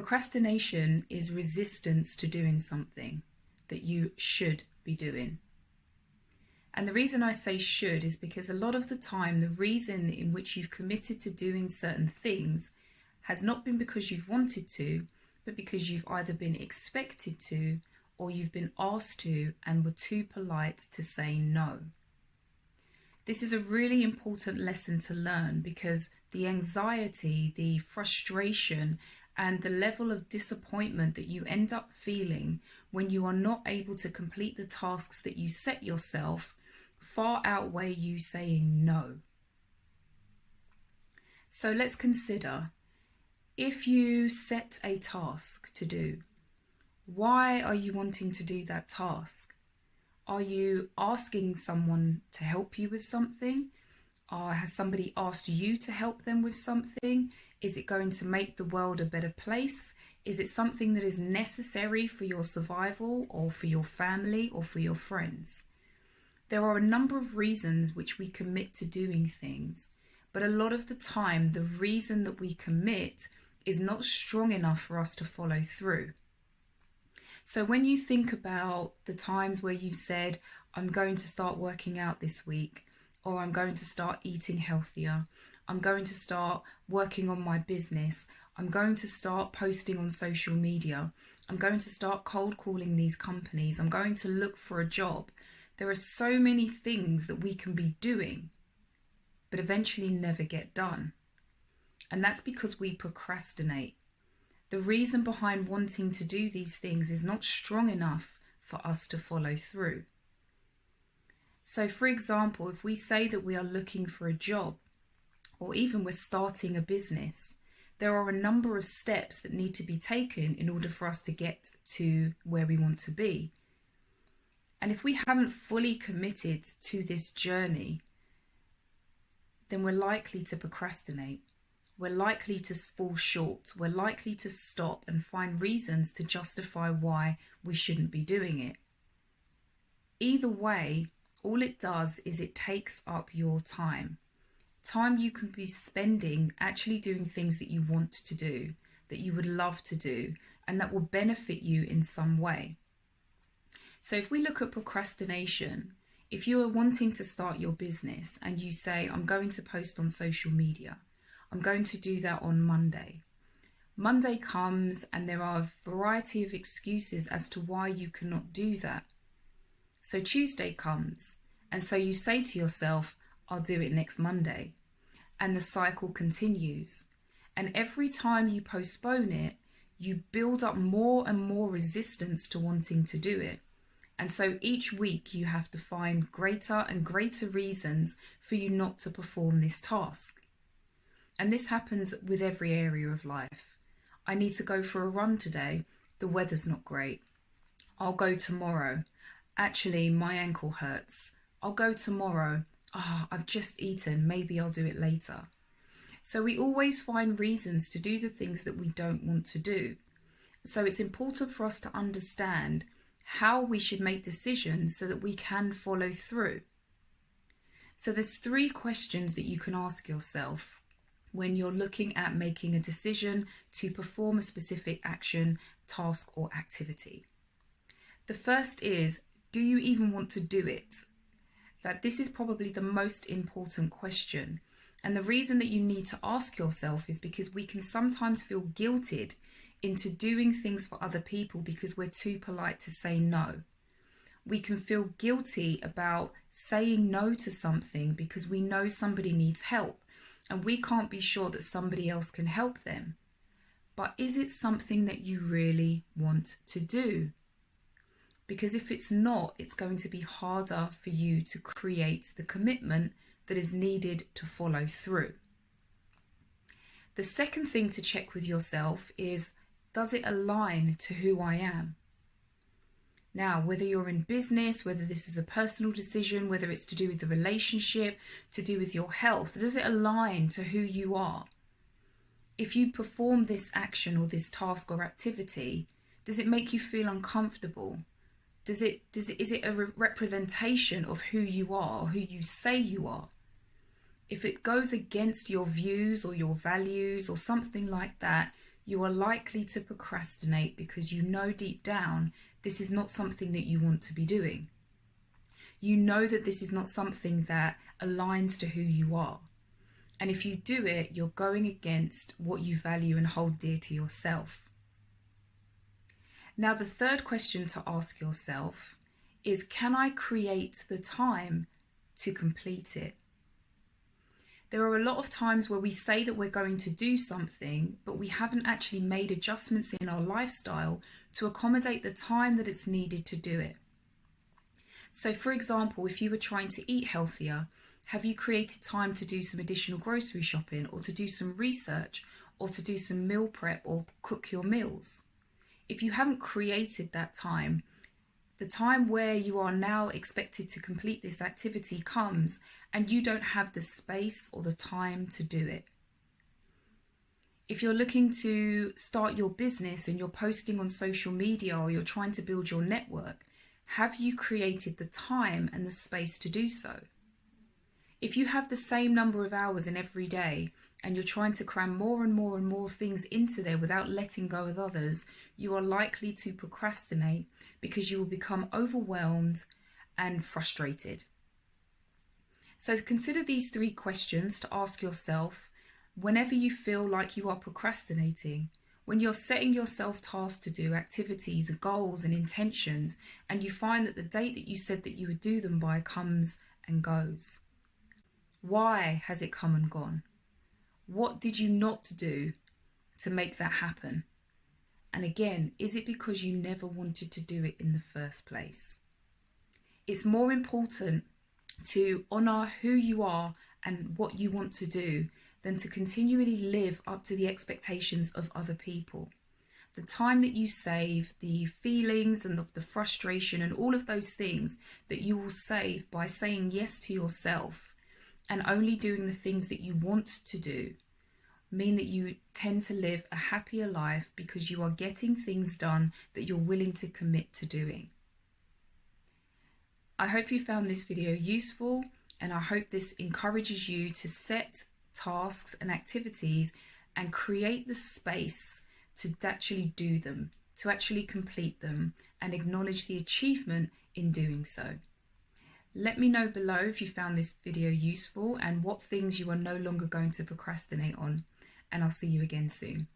Procrastination is resistance to doing something that you should be doing. And the reason I say should is because a lot of the time, the reason in which you've committed to doing certain things has not been because you've wanted to, but because you've either been expected to or you've been asked to and were too polite to say no. This is a really important lesson to learn because the anxiety, the frustration, and the level of disappointment that you end up feeling when you are not able to complete the tasks that you set yourself far outweigh you saying no. So let's consider, if you set a task to do, why are you wanting to do that task? Are you asking someone to help you with something? Or has somebody asked you to help them with something? Is it going to make the world a better place? Is it something that is necessary for your survival or for your family or for your friends? There are a number of reasons which we commit to doing things, but a lot of the time the reason that we commit is not strong enough for us to follow through. So when you think about the times where you've said, I'm going to start working out this week, or I'm going to start eating healthier, I'm going to start working on my business, I'm going to start posting on social media, I'm going to start cold calling these companies, I'm going to look for a job. There are so many things that we can be doing, but eventually never get done. And that's because we procrastinate. The reason behind wanting to do these things is not strong enough for us to follow through. So for example, if we say that we are looking for a job, or even we're starting a business, there are a number of steps that need to be taken in order for us to get to where we want to be. And if we haven't fully committed to this journey, then we're likely to procrastinate. We're likely to fall short. We're likely to stop and find reasons to justify why we shouldn't be doing it. Either way, all it does is it takes up your time. Time you can be spending actually doing things that you want to do, that you would love to do, and that will benefit you in some way. So if we look at procrastination, if you are wanting to start your business and you say, I'm going to post on social media, I'm going to do that on Monday. Monday comes and there are a variety of excuses as to why you cannot do that. So Tuesday comes and so you say to yourself, I'll do it next Monday. And the cycle continues. And every time you postpone it, you build up more and more resistance to wanting to do it. And so each week you have to find greater and greater reasons for you not to perform this task. And this happens with every area of life. I need to go for a run today. The weather's not great. I'll go tomorrow. Actually, my ankle hurts. I'll go tomorrow. I've just eaten. Maybe I'll do it later. So we always find reasons to do the things that we don't want to do. So it's important for us to understand how we should make decisions so that we can follow through. So there's 3 questions that you can ask yourself when you're looking at making a decision to perform a specific action, task, or activity. The first is, do you even want to do it? That this is probably the most important question. And the reason that you need to ask yourself is because we can sometimes feel guilted into doing things for other people because we're too polite to say no. We can feel guilty about saying no to something because we know somebody needs help and we can't be sure that somebody else can help them. But is it something that you really want to do? Because if it's not, it's going to be harder for you to create the commitment that is needed to follow through. The second thing to check with yourself is, does it align to who I am? Now, whether you're in business, whether this is a personal decision, whether it's to do with the relationship, to do with your health, does it align to who you are? If you perform this action or this task or activity, does it make you feel uncomfortable? Is it a representation of who you are, who you say you are? If it goes against your views or your values or something like that, you are likely to procrastinate because you know deep down this is not something that you want to be doing. You know that this is not something that aligns to who you are. And if you do it, you're going against what you value and hold dear to yourself. Now, the third question to ask yourself is, can I create the time to complete it? There are a lot of times where we say that we're going to do something, but we haven't actually made adjustments in our lifestyle to accommodate the time that it's needed to do it. So, for example, if you were trying to eat healthier, have you created time to do some additional grocery shopping, or to do some research, or to do some meal prep, or cook your meals? If you haven't created that time, the time where you are now expected to complete this activity comes and you don't have the space or the time to do it. If you're looking to start your business and you're posting on social media, or you're trying to build your network, have you created the time and the space to do so? If you have the same number of hours in every day and you're trying to cram more and more and more things into there without letting go of others, you are likely to procrastinate because you will become overwhelmed and frustrated. So consider these 3 questions to ask yourself whenever you feel like you are procrastinating. When you're setting yourself tasks to do, activities, goals and intentions, and you find that the date that you said that you would do them by comes and goes. Why has it come and gone? What did you not do to make that happen? And again, is it because you never wanted to do it in the first place? It's more important to honour who you are and what you want to do than to continually live up to the expectations of other people. The time that you save, the feelings and the frustration and all of those things that you will save by saying yes to yourself and only doing the things that you want to do, mean that you tend to live a happier life because you are getting things done that you're willing to commit to doing. I hope you found this video useful, and I hope this encourages you to set tasks and activities and create the space to actually do them, to actually complete them, and acknowledge the achievement in doing so. Let me know below if you found this video useful and what things you are no longer going to procrastinate on, and I'll see you again soon.